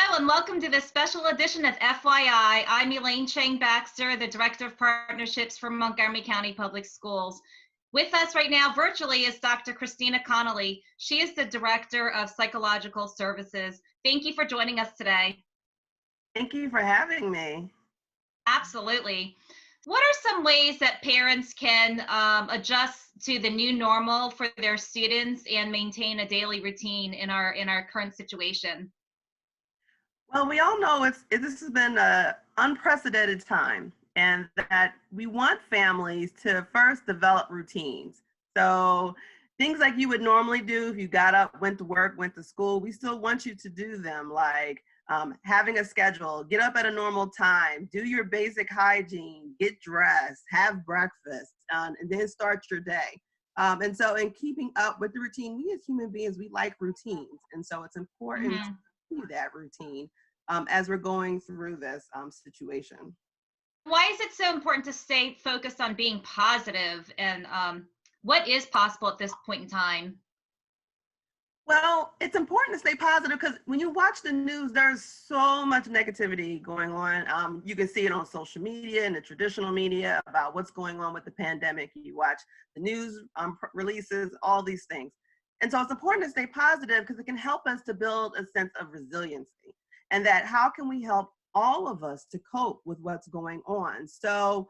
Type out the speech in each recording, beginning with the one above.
Hello and welcome to this special edition of FYI. I'm Elaine Chang-Baxter, the Director of Partnerships for Montgomery County Public Schools. With us right now virtually is Dr. Christina Conolly. She is the Director of Psychological Services. Thank you for joining us today. Thank you for having me. Absolutely. What are some ways that parents can adjust to the new normal for their students and maintain a daily routine in our current situation? Well, we all know this has been an unprecedented time, and that we want families to first develop routines. So things like you would normally do if you got up, went to work, went to school, we still want you to do them, like having a schedule, get up at a normal time, do your basic hygiene, get dressed, have breakfast, and then start your day. And so in keeping up with the routine, we as human beings, we like routines. And so it's important to do that routine as we're going through this situation. Why is it so important to stay focused on being positive, and what is possible at this point in time? Well, it's important to stay positive because when you watch the news, there's so much negativity going on. You can see it on social media and the traditional media about what's going on with the pandemic. You watch the news releases, all these things. And so it's important to stay positive because it can help us to build a sense of resiliency, and that how can we help all of us to cope with what's going on. So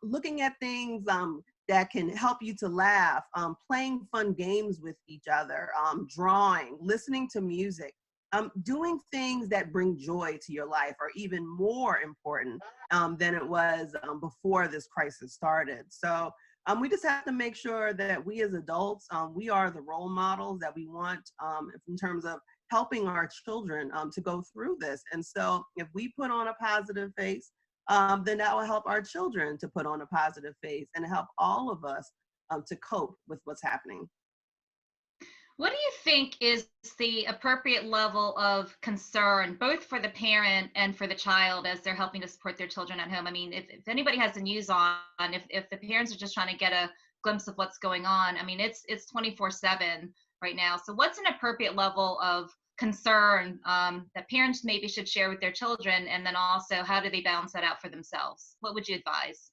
looking at things that can help you to laugh, playing fun games with each other, drawing, listening to music, doing things that bring joy to your life are even more important than it was before this crisis started. So we just have to make sure that we as adults, we are the role models that we want in terms of helping our children to go through this. And so if we put on a positive face, then that will help our children to put on a positive face and help all of us to cope with what's happening. What do you think is the appropriate level of concern, both for the parent and for the child as they're helping to support their children at home? I mean, if anybody has the news on, if the parents are just trying to get a glimpse of what's going on, I mean, it's 24/7 right now. So what's an appropriate level of concern that parents maybe should share with their children? And then also, how do they balance that out for themselves? What would you advise?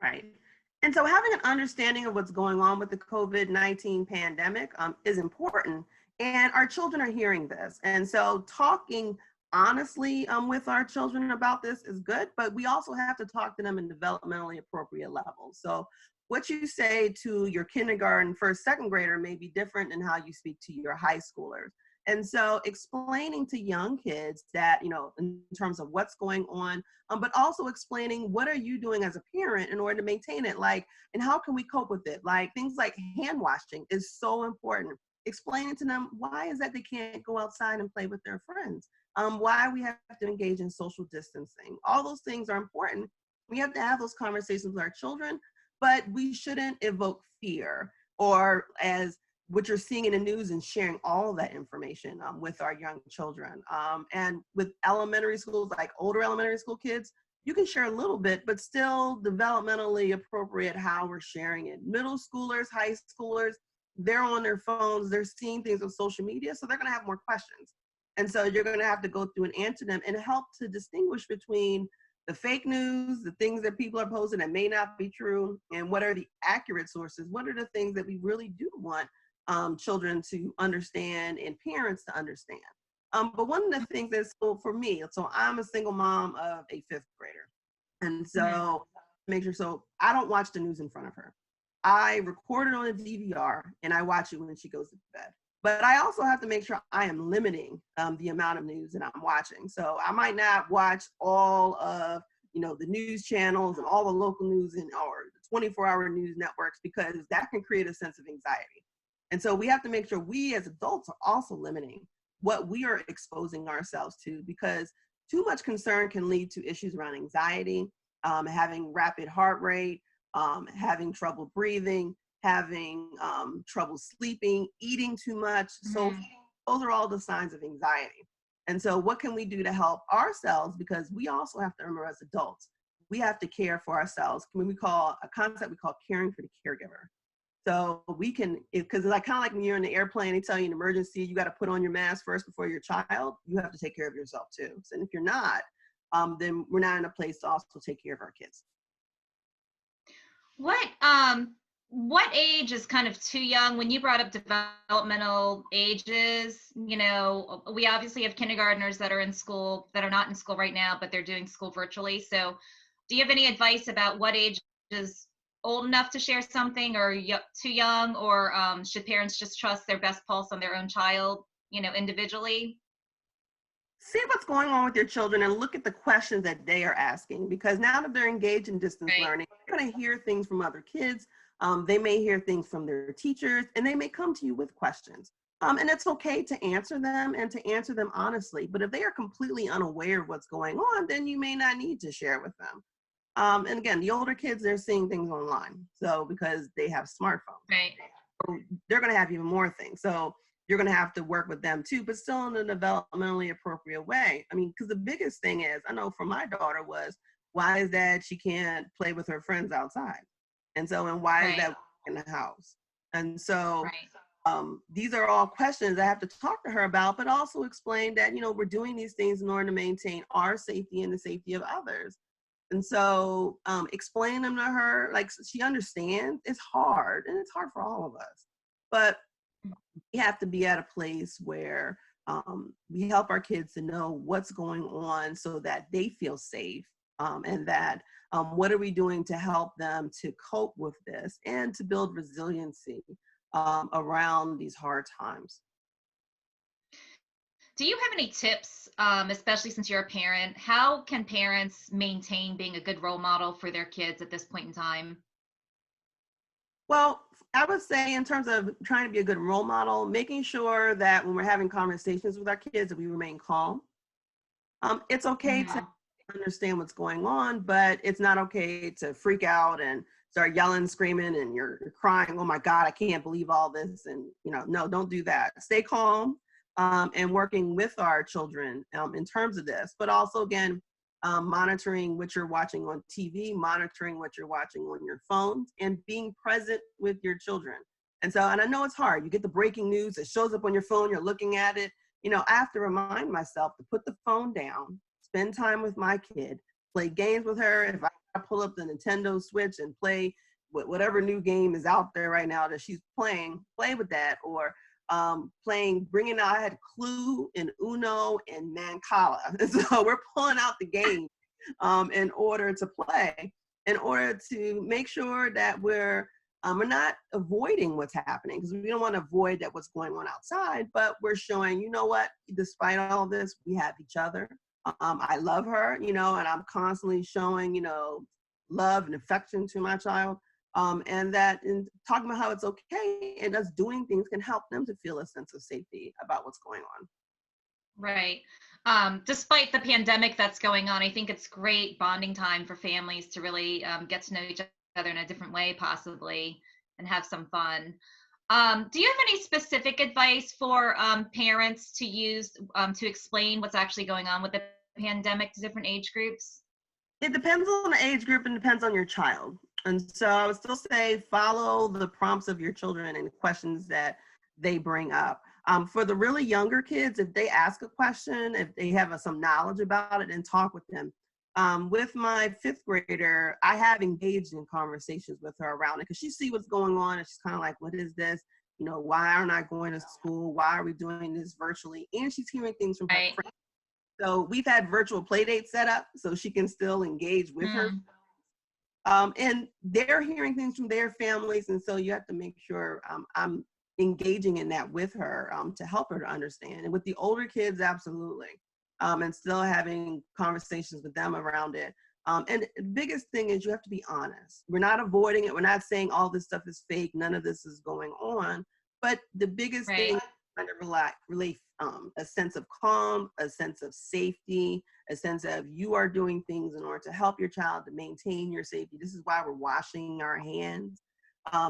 Right. And so having an understanding of what's going on with the COVID-19 pandemic is important. And our children are hearing this. And so talking honestly with our children about this is good, but we also have to talk to them in developmentally appropriate levels. So what you say to your kindergarten, first, second grader may be different than how you speak to your high schoolers. And so explaining to young kids that, in terms of what's going on, but also explaining what are you doing as a parent in order to maintain it, and how can we cope with it? Like things like hand washing is so important. Explaining to them why is that they can't go outside and play with their friends, why we have to engage in social distancing. All those things are important. We have to have those conversations with our children, but we shouldn't evoke fear or as what you're seeing in the news and sharing all that information with our young children. And with elementary schools, like older elementary school kids, you can share a little bit, but still developmentally appropriate how we're sharing it. Middle schoolers, high schoolers, they're on their phones, they're seeing things on social media, so they're gonna have more questions. And so you're gonna have to go through and answer them and help to distinguish between the fake news, the things that people are posting that may not be true, and what are the accurate sources? What are the things that we really do want children to understand and parents to understand? But one of the things that's for me, so I'm a single mom of a fifth grader. And so make sure, so I don't watch the news in front of her. I record it on a DVR and I watch it when she goes to bed. But I also have to make sure I am limiting the amount of news that I'm watching. So I might not watch all of, the news channels and all the local news or 24-hour news networks, because that can create a sense of anxiety. And so we have to make sure we as adults are also limiting what we are exposing ourselves to, because too much concern can lead to issues around anxiety, having rapid heart rate, having trouble breathing, having trouble sleeping, eating too much. So those are all the signs of anxiety. And so what can we do to help ourselves? Because we also have to remember as adults, we have to care for ourselves. We call a concept we call caring for the caregiver. So we can, because it's like kind of like when you're in the airplane, they tell you in emergency, you got to put on your mask first before your child. You have to take care of yourself too. So, and if you're not, then we're not in a place to also take care of our kids. What age is kind of too young? When you brought up developmental ages, you know, we obviously have kindergartners that are in school, that are not in school right now, but they're doing school virtually. So do you have any advice about what age is old enough to share something, or too young, or should parents just trust their best pulse on their own child, you know, individually? See what's going on with your children and look at the questions that they are asking, because now that they're engaged in distance Right. learning, they're going to hear things from other kids. They may hear things from their teachers, and they may come to you with questions. And it's okay to answer them and to answer them honestly. But if they are completely unaware of what's going on, then you may not need to share with them. And again, the older kids, they're seeing things online. So because they have smartphones, Right. so they're going to have even more things. So you're going to have to work with them too, but still in a developmentally appropriate way. I mean, because the biggest thing is, I know for my daughter was, why is that she can't play with her friends outside? And so, and why is that in the house? And so, these are all questions I have to talk to her about, but also explain that, you know, we're doing these things in order to maintain our safety and the safety of others. And so explain them to her, like she understands. It's hard, and it's hard for all of us. But we have to be at a place where we help our kids to know what's going on so that they feel safe, and that what are we doing to help them to cope with this and to build resiliency around these hard times. Do you have any tips, especially since you're a parent? How can parents maintain being a good role model for their kids at this point in time? Well, I would say in terms of trying to be a good role model, making sure that when we're having conversations with our kids, that we remain calm. It's okay to understand what's going on, but it's not okay to freak out and start yelling, screaming, and you're crying, oh my God, I can't believe all this. And, you know, no, don't do that. Stay calm, and working with our children in terms of this, but also again, monitoring what you're watching on TV, monitoring what you're watching on your phones, and being present with your children. And so, and I know it's hard. You get the breaking news, it shows up on your phone, you're looking at it. You know, I have to remind myself to put the phone down, spend time with my kid, play games with her. If I pull up the Nintendo Switch and play whatever new game is out there right now that she's playing, play with that. Or bringing out, I had Clue and Uno and Mancala. And so we're pulling out the game in order to play, in order to make sure that we're not avoiding what's happening, because we don't want to avoid that what's going on outside, but we're showing, you know what, despite all this, we have each other. I love her, you know, and I'm constantly showing, you know, love and affection to my child. And that in talking about how it's okay and us doing things can help them to feel a sense of safety about what's going on. Right. Despite the pandemic that's going on, I think it's great bonding time for families to really get to know each other in a different way, possibly, and have some fun. Do you have any specific advice for parents to use to explain what's actually going on with the pandemic to different age groups? It depends on the age group and depends on your child. And so I would still say follow the prompts of your children and the questions that they bring up. For the really younger kids, if they ask a question, if they have some knowledge about it, and talk with them. With my 5th grader, I have engaged in conversations with her around it because she sees what's going on and she's kind of like, what is this? You know, why aren't I going to school? Why are we doing this virtually? And she's hearing things from her friends. So we've had virtual play dates set up so she can still engage with her. And they're hearing things from their families. And so you have to make sure I'm engaging in that with her to help her to understand. And with the older kids, absolutely. And still having conversations with them around it. And the biggest thing is you have to be honest. We're not avoiding it. We're not saying all this stuff is fake. None of this is going on. But the biggest thing is trying to relate a sense of calm, a sense of safety, a sense of you are doing things in order to help your child to maintain your safety. This is why we're washing our hands.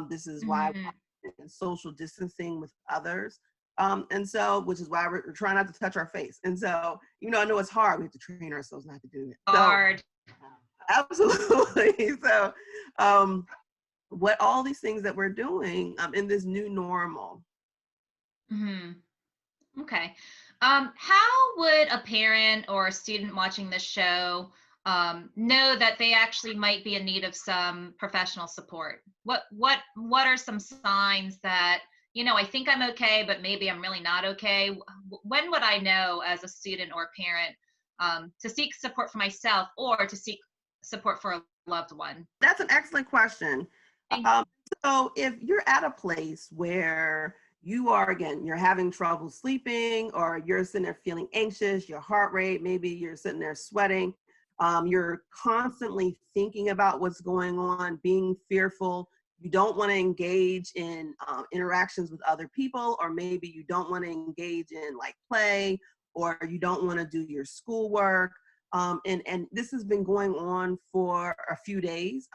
This is why we're social distancing with others. And so, which is why we're trying not to touch our face. And so, you know, I know it's hard. We have to train ourselves not to do it. Hard. So, absolutely. So, what all these things that we're doing in this new normal. Hmm. Okay. How would a parent or a student watching this show know that they actually might be in need of some professional support? What are some signs that, I think I'm okay, but maybe I'm really not okay? When would I know as a student or a parent to seek support for myself or to seek support for a loved one? That's an excellent question. Thank Um, so if you're at a place where you are, again, you're having trouble sleeping, or you're sitting there feeling anxious, your heart rate, maybe you're sitting there sweating, you're constantly thinking about what's going on, being fearful, you don't want to engage in interactions with other people, or maybe you don't want to engage in like play, or you don't want to do your schoolwork. And this has been going on for a few days.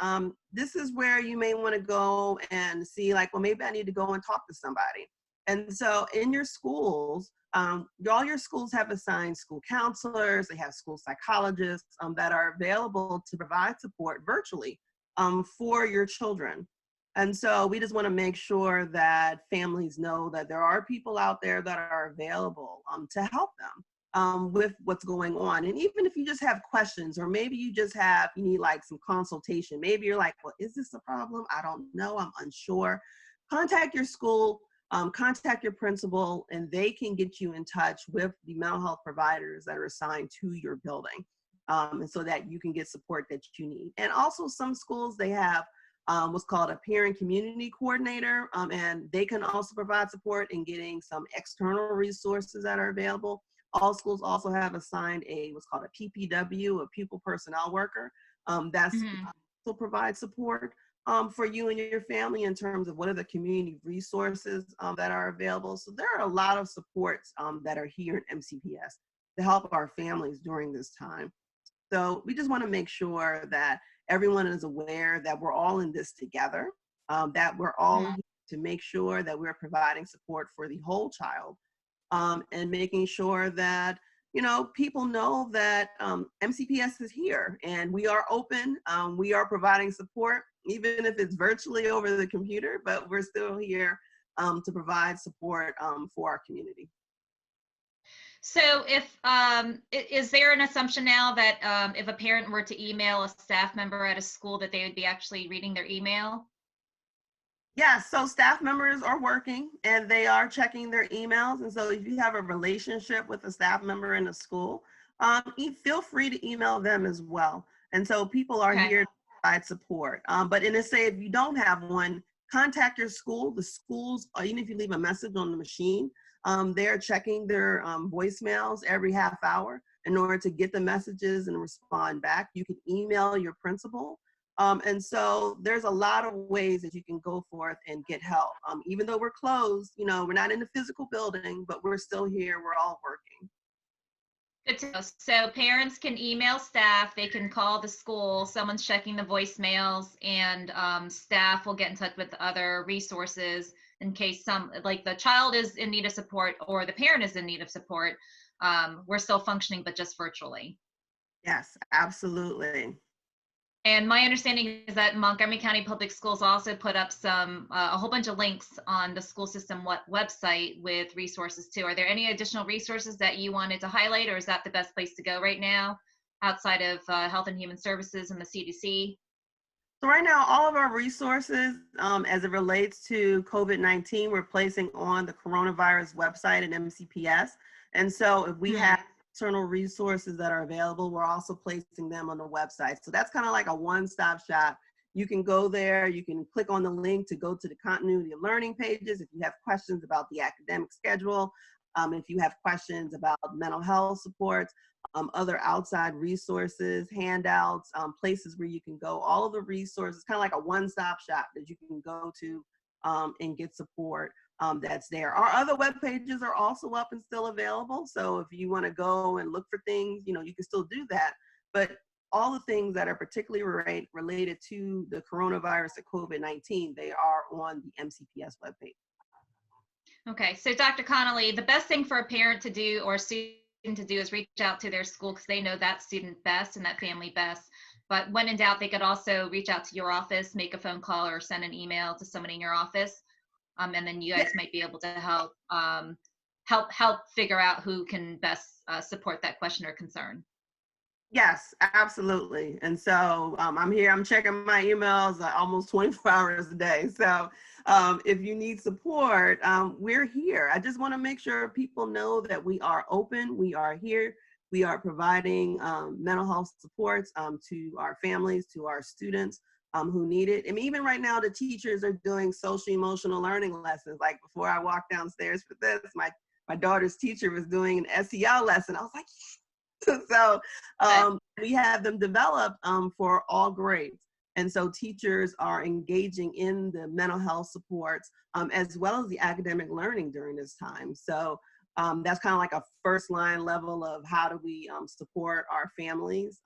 This is where you may want to go and see, like, well, maybe I need to go and talk to somebody. And so in your schools, all your schools have assigned school counselors, they have school psychologists that are available to provide support virtually for your children. And so we just want to make sure that families know that there are people out there that are available to help them with what's going on. And even if you just have questions, or maybe you need like some consultation, maybe you're like, well, is this a problem? I don't know, I'm unsure. Contact your school, contact your principal, and they can get you in touch with the mental health providers that are assigned to your building, and so that you can get support that you need. And also some schools, they have what's called a parent community coordinator, and they can also provide support in getting some external resources that are available. All schools also have assigned what's called a PPW, a pupil personnel worker, that's Mhm. also provide support for you and your family in terms of what are the community resources that are available. So there are a lot of supports that are here in MCPS to help our families during this time. So we just want to make sure that everyone is aware that we're all in this together, that we're all Mhm. here to make sure that we're providing support for the whole child, and making sure that people know that MCPS is here and we are open. We are providing support, even if it's virtually over the computer, but we're still here to provide support for our community. So is there an assumption now that if a parent were to email a staff member at a school that they would be actually reading their email? Yeah, so staff members are working and they are checking their emails. And so if you have a relationship with a staff member in a school, feel free to email them as well. And so people are Okay. here to provide support. But say if you don't have one, contact your school. The schools, even if you leave a message on the machine, they're checking their voicemails every half hour in order to get the messages and respond back. You can email your principal. And so there's a lot of ways that you can go forth and get help. Even though we're closed, we're not in the physical building, but we're still here. We're all working. Good to know. So parents can email staff, they can call the school, someone's checking the voicemails, and staff will get in touch with other resources in case like the child is in need of support or the parent is in need of support. We're still functioning, but just virtually. Yes, absolutely. And my understanding is that Montgomery County Public Schools also put up a whole bunch of links on the school system website with resources too. Are there any additional resources that you wanted to highlight, or is that the best place to go right now outside of Health and Human Services and the CDC? So right now, all of our resources as it relates to COVID-19, we're placing on the coronavirus website at MCPS. And so if we have external resources that are available, we're also placing them on the website. So that's kind of like a one-stop shop. You can go there, you can click on the link to go to the continuity of learning pages if you have questions about the academic schedule, if you have questions about mental health supports, other outside resources, handouts, places where you can go, all of the resources, kind of like a one-stop shop that you can go to and get support that's there. Our other web pages are also up and still available. So if you want to go and look for things, you can still do that. But all the things that are particularly related to the coronavirus and COVID-19, they are on the MCPS webpage. Okay, so Dr. Conolly, the best thing for a parent to do or student to do is reach out to their school because they know that student best and that family best. But when in doubt, they could also reach out to your office, make a phone call, or send an email to someone in your office. And then you guys might be able to help figure out who can best support that question or concern. Yes, absolutely. And so I'm here, I'm checking my emails almost 24 hours a day. So if you need support, we're here. I just want to make sure people know that we are open, we are here, we are providing mental health supports to our families, to our students who need it. And even right now, the teachers are doing social emotional learning lessons. Like before I walked downstairs for this, my daughter's teacher was doing an SEL lesson. I was like, so we have them developed for all grades. And so teachers are engaging in the mental health supports as well as the academic learning during this time. So that's kind of like a first line level of how do we support our families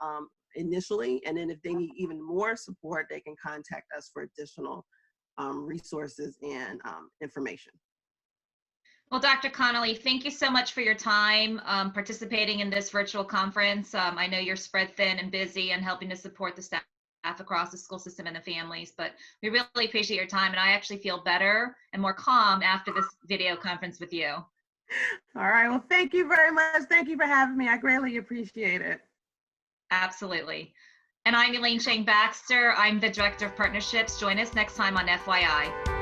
initially. And then if they need even more support, they can contact us for additional resources and information. Well, Dr. Conolly, thank you so much for your time participating in this virtual conference. I know you're spread thin and busy and helping to support the staff across the school system and the families, but we really appreciate your time. And I actually feel better and more calm after this video conference with you. All right. Well, thank you very much. Thank you for having me. I greatly appreciate it. Absolutely. And I'm Elaine Chang-Baxter. I'm the Director of Partnerships. Join us next time on FYI.